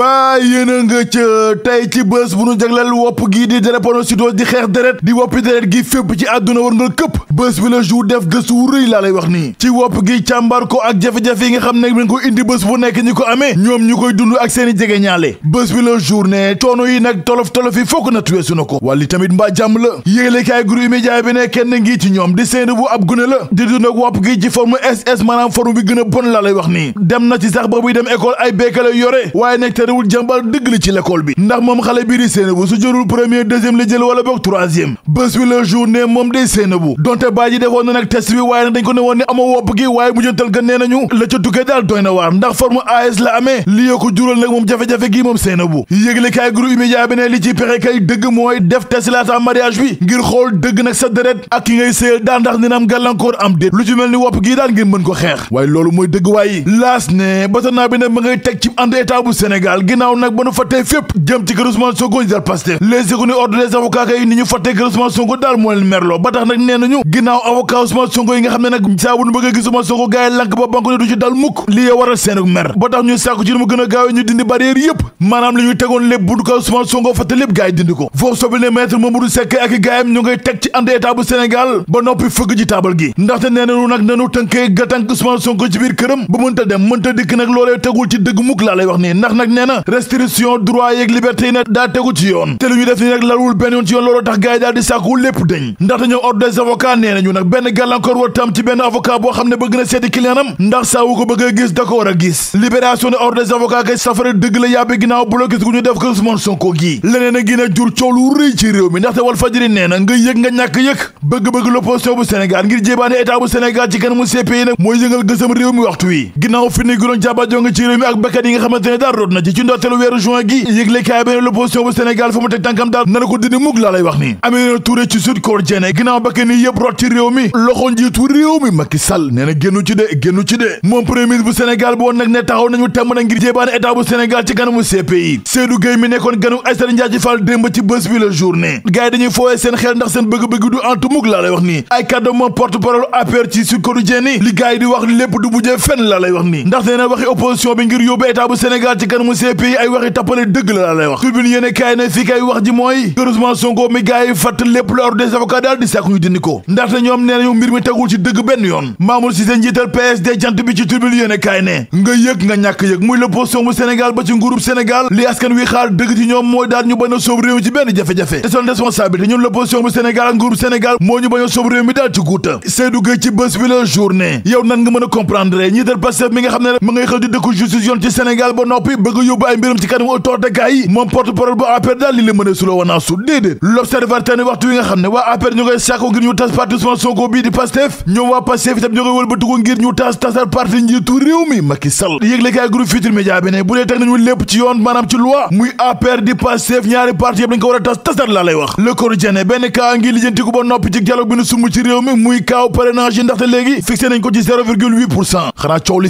mbaa yéen a nga ca tey ci bés bu nu jagleel wopp gii di drépanocytose di xeex deret di woppi deret gi fépp ci àdduna war nga këpp bés bi la jour def gëstu wu rëy laa lay wax nii ci wopp gi càmbar ko ak jafe-jafe yi nga xam ne mi ngi ko indi bés bu nekk ñi ko amee ñoom ñu koy dund ak seeni jege ñaale bés bi la jour ne coono yi nag tolof-tolof yi fokk na tuweesu na ko wàlli tamit mbaa jàmm la yéglekaay groupe média bi ne kenn ngi ci ñoom di seen bu ab gune la di dund ak wopp gi ci forme SS maanaam forme bi gën a bon laa lay wax nii dem na ci sax ba buy dem école ay béykale yore waaye nekk terewul jàmbaar dëgg li ci l'école bi ndax moom xale bii di Seynabou su jëlul premier deuxième la jël wala boog troisième bés bi la journée moom day Seynabou donte baa ji defoon na nag test bi waaye nag dañ ko ne woon ne ama wopp gi waaye mu jëntal ga nee nañu la ca tukkee daal doy na waar ndax forme AS la amee li yoo ko jural nag moom jafe-jafe gi moom Seynabou yëgle kaay groupe média bi ne li ci pexe kay dëgg mooy def test laata mariage bi ngir xool dëgg nag sa deret ak ki ngay sëyal daal ndax dina am gàllankoor am déet lu ci mel ni wopp gii daal ngir mën ko xeex waaye loolu mooy dëgg waaye laas ne batana bi nag ma ngay teg ci ànd état bu Sénégal ginnaaw nag ba nu fattee fépp jëm ci kër Ousmane Sonko ñu dal Pastef les économies ordre des avocats kay ni ñu fattee kër Ousmane Sonko daal moo leen merloo ba tax nag nee nañu ginnaaw avocat Ousmane Sonko yi nga xam ne nag saa bu nu bëgg a gis Ousmane Sonko gars yi lank ba banko ne du ci dal mukk li ya waral seen mer ba tax ñu sàkku ci nu mu gën a gaawee ñu dindi barrière yëpp maanaam li ñuy tegoon lépp buntu ko Ousmane Sonko fatte lépp gars yi dindi ko foofu sobil ne maître Mamadou Seck ak i gaayam ñu ngay teg ci ànd état bu Sénégal ba noppi fëgg ci taabal gi ndaxte nee nañu nag nanu tënkee gatank Ousmane Sonko ci biir këram ba mënta dem mënta dikk nag loolee tegul ci dëgg mukk laa lay wax nii ndax nag nee na restriction droit yeeg liberté yi nag daa tegu ci yoon te lu ñu def ni nag lalwul benn yoon ci yoon loolu tax gars yi daal di sàkku lépp dañ ndaxte ñoom ordre des avocats nee nañu nag benn gàllankoor war tam ci benn avocat boo xam ne bëgg na seeti clientam ndax saa wu ko bëgg a gis da ko war a gis libération ne ordre des avocats kay safara dëgg la yàbbi ginnaaw bu la gis gu ñu def ko Ousmane Sonko gii leneen a gën a jur coow lu rëy ci réew mi ndaxte Walfadjri nee na nga yëg nga ñàkk yëg bëgg-bëgg l'opposition bu Sénégal ngir jébaane état bu Sénégal ci kanamu CPI nag mooy yëngal gësam réew mi waxtu wi ginnaaw fi ni guloon jàbajoo nga ci réew mi ak bakkat yi nga xamante ne daal root na ci ndorteelu weeru juin gi yëgle kaay benn l'opposition bu Sénégal fa mu teg tànkam daal nana ko dindi mukk laa lay wax ni Aminata Touré ci Sud Quotidien ginnaaw bakkat yi yëpp root ci réew mi loxo njiitu réew mi Macky Sall nee na génnu ci de moom premier ministre bu Sénégal bu woon nag ne taxaw nañu temm na ngir jébaane état bu Sénégal ci kanamu CPI Seydou Gueye mi nekkoon ganu Aïssata Ndiaye Fall démb ci bés bi la journée gars yi dañuy fooyee seen xel ndax seen bëgg-bëgg du antu mukk laa lay wax nii ay kàddu moom porte-parole APR ci Sud Quotidien ni li gars yi di wax lépp du mujjee fenn laa lay wax nii ndax nee na waxi opposition bi ngir yóbbu état bu Sénégal ci kanamu CPI ay waxi tappale dëgg la laa lay wax Tribune yéene kaay ne fii kay wax ji mooy kër Ousmane Sonko mi gars yi fatt lépp lu ordre des avocats daal di sàkku ñu dindi ko ndaxte ñoom nee nañu mbir mi tegul ci dëgg benn yoon Mamour Cissé njiital PSD jant bi ci Tribune yéene kaay ne nga yëg nga ñàkk yëg muy l'opposition bu Sénégal ba ci nguurub Sénégal li askan wi xaar dëgg ci ñoom mooy daal ñu bañ a sóob réew mi ci benn jafe-jafe te son responsabilité ñun l'opposition bu Sénégal ak nguurub Sénégal moo ñu bañ a sóob réew mi daal ci guuta Seydou Gueye ci bés bi la journée yow nan nga mën a comprendre ñiital Pastef mi nga xam ne ma ngay xël di dëkku justice yoon ci Sénégal ba noppi bëgg a yóbbu ay mbiram ci kanamu autodekaay yi moom porte-parole bu APR daal li la mën a suloo wanaa su déedéet l'observateur ne waxtu wi nga xam ne waa APR ñu ngay sàkku ngir ñu tas parti Ousmane Sonko bii di Pastef ñoom waa Pastef itam ñu ngay wëlbatiku ngir ñu tasal parti njiitu réew mi Macky Sall yëgle kaay groupe Futurs Médias bi ne bu dee teg nañu lépp ci yoon maanaam ci loi muy APR di Pastef ñaari parti yëpp dañ ko war a tasar laa lay wax Le Quotidien benn kaa ngi lijjantiku ba noppi ci dialogue bi nu sumb ci réew mi muy kaaw parrainage yi ndaxte léegi fixé nañ ko ci 0,8% xanaa coow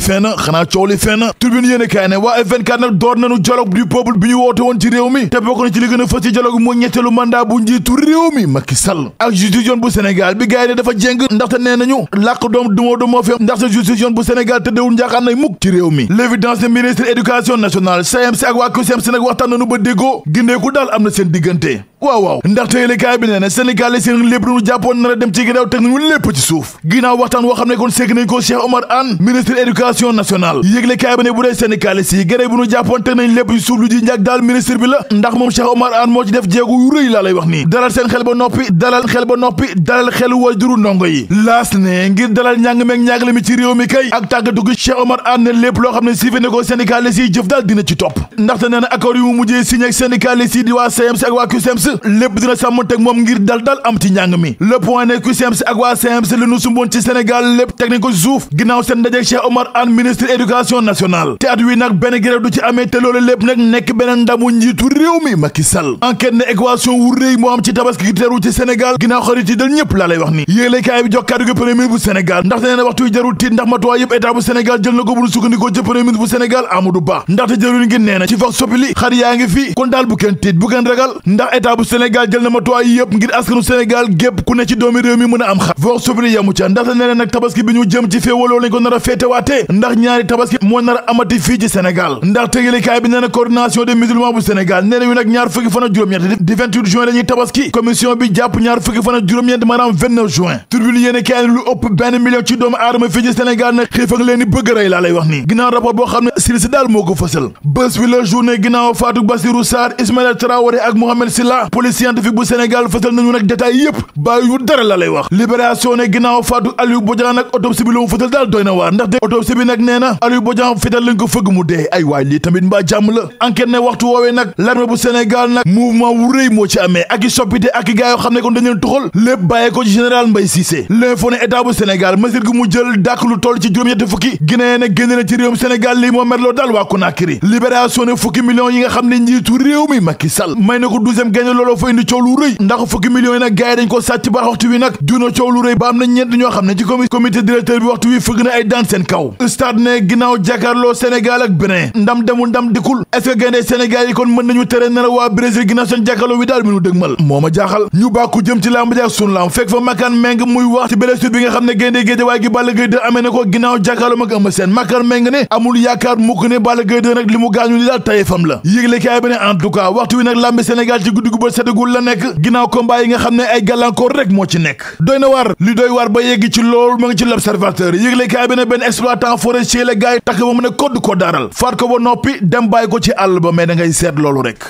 li fee na Tribune yéene kaay ne waa F24 nag door nañu dialogue du peuple bi ñu woote woon ci réew mi te bokk na ci li gën a fës ci dialogue mooy ñetteelu mandat bu njiitu réew mi Macky Sall ak justice bu Sénégal bi gars yi ne dafa jéng ndaxte nee nañu làq doom du moo fi ndaxte justice bu Sénégal te déwul njaaxaan nay mukk ci réew mi l'évidence ne ministre éducation nationale SAEMS ak waa CUSEMS nag waxtaan nañu ba déggoo gindeeku daal am na seen diggante waaw ndaxte yéene kaay bi nee na Sénégal yi seen lépp lu jàppoon nar a dem ci ginnaaw teg nañu lépp ci suuf ginnaaw waxtaan woo xam ne kon segg nañ ko Cheikh Omar Anne ministre éducation nationale yëgle kaay bi ne bu dee Sénégal yi gëré bu ñu jàppoon teg nañ lépp ci suuf lu ji njàk daal ministre bi la ndax moom Cheikh Omar Anne moo ci def jéegu yu rëy laa lay wax nii dalal seen xel ba noppi dalal xelu waajuru ndongo yi laas ne ngir dalal njàng meeg njàngale mi ci réew mi kay ak tàggatu gi Cheikh Omar Anne ne lépp loo xam ne siifé ne ko Sénégal yi jëf daal dina ci topp ndaxte nee na accord yu mu mujjee signé ak Sénégal yi di waa SAEMS ak waa CUSEMS lépp dina sàmmonteeg moom ngir dal am ci njàng mi le point ne CUSEMS ak waa SAEMS li nu sumboon ci Sénégal lépp teg nañ ko ci suuf ginnaaw seen ndajeeg Cheikh Omar Anne ministre éducation nationale te at wi nag benn grève du ci amee te loolu lépp nag nekk beneen ndamu njiitu réew mi Macky Sall enquête ne équation wu rëy moo am ci tabaski gi teeru ci Sénégal ginnaaw xarit yi dal ñëpp laa lay wax ni yéeg kaay bi jox kàddu gi premier ministre bu Sénégal ndaxte nee na waxtu wi jarul tiit ndax matuwaay yëpp état bu Sénégal jël na ko bu sukkandikoo ci premier ministre bu Sénégal Amadou Ba ndaxte jarul ngi nee na ci vox populi xar yaa ngi fi kon daal bu kenn tiit bu kenn ragal ndax état bu Sénégal jël na matuwaay yëpp ngir askanu Sénégal gépp ku ne ci doomi réew mi mën a am xar vox populi yamu ca ndaxte nee na nag tabaski bi ñu jëm ci féewaloo lañ ko nar a féetewaatee ndax ñaari tabaski moo nar a amati fii ci Sénégal ndax tëgalikaay bi nee na coordination des musulmans bu Sénégal nee na ñu nag ñaar fukki fan ak juróom-ñeent di 28 juin dañuy tabaski commission bi jàpp ñaar fukki fan ak juróom-ñeent maanaam 29 juin turbine yéene kaay lu ëpp benn million ci doomu aadama fii ci Sénégal nag xiif ak leen ni bëgg rey laa lay wax nii ginnaaw rapport boo xam ne Sirisi daal moo ko fësal bés bi la journée ginnaaw Fatou Bassirou Sarr Ismaïla Traoré ak Mohamed Silla police scientifique bu Sénégal fësal nañu nag détail yëpp bàyyi yu dara la lay wax libération ne ginnaaw Fatou Aliou Bodian nag autopsie bi la mu fësal daal doy na waar ndax de autopsie bi nag nee na Aliou Bodian fital lañ ko fëgg mu dee ay waay lii tamit mbaa jàmm la enquête ne waxtu woowee nag l'armée bu Sénégal nag mouvement wu rëy moo ci amee ak i soppite ak i gars yoo xam ne kon dañu leen tuxal lépp bàyyee ko ci général Mbaye Cissé l'info ne état bu Sénégal mesure gi mu jël dàkk lu toll ci juróom-ñetti fukki Guinée ne génne na ci réewum Sénégal lii moo merloo daal waa Conakry libération ne fukki millions yi nga xam ne njiitu réew mi Macky Sall may na ko 12e gañe looloo fa indi coow lu rëy ndax fukki millions yi nag gars yi dañ ko sàcc ba waxtu wi nag duna coow lu rëy ba am na ñeent ñoo xam ne ci comité directeur bi waxtu wi fëgg na ay daan seen kaw stade ne ginnaaw jàkkaarloo Sénégal ak Bénin ndam demul ndam dikul est-ce que gaynde Sénégal yi kon mën nañu tere na waa Brésil ginnaaw seen jàkkaarloo wi daal mi nu dëgmal moo ma jaaxal ñu bàkku jëm ci lamb ji ak sunu lamb fekk fa Makan Meng muy wax ci blessure bi nga xam ne gaynde Guédiawaye gi Balla Gaye 2 amee na ko ginnaaw jàkkaarloo ak Eumeu Sène Makan Meng ne amul yaakaar mukk ne Balla Gaye 2 nag li mu gaañu li daal tayefam la yëgle kaay bi ne en tout cas waxtu wi nag lambi Sénégal ci guddi gu ba setagul la nekk ginnaaw combat yi nga xam ne ay gàllankoor rek moo ci nekk doy na war li doy war ba yegg ci loolu ma ngi ci l'observateur yëgle kaay bi ne benn exploitant forestier la gaay takk ba mu ne kodd ko daaral faat ko ba noppi dem bàyyi ko ci àll ba mais da ngay seet loolu rek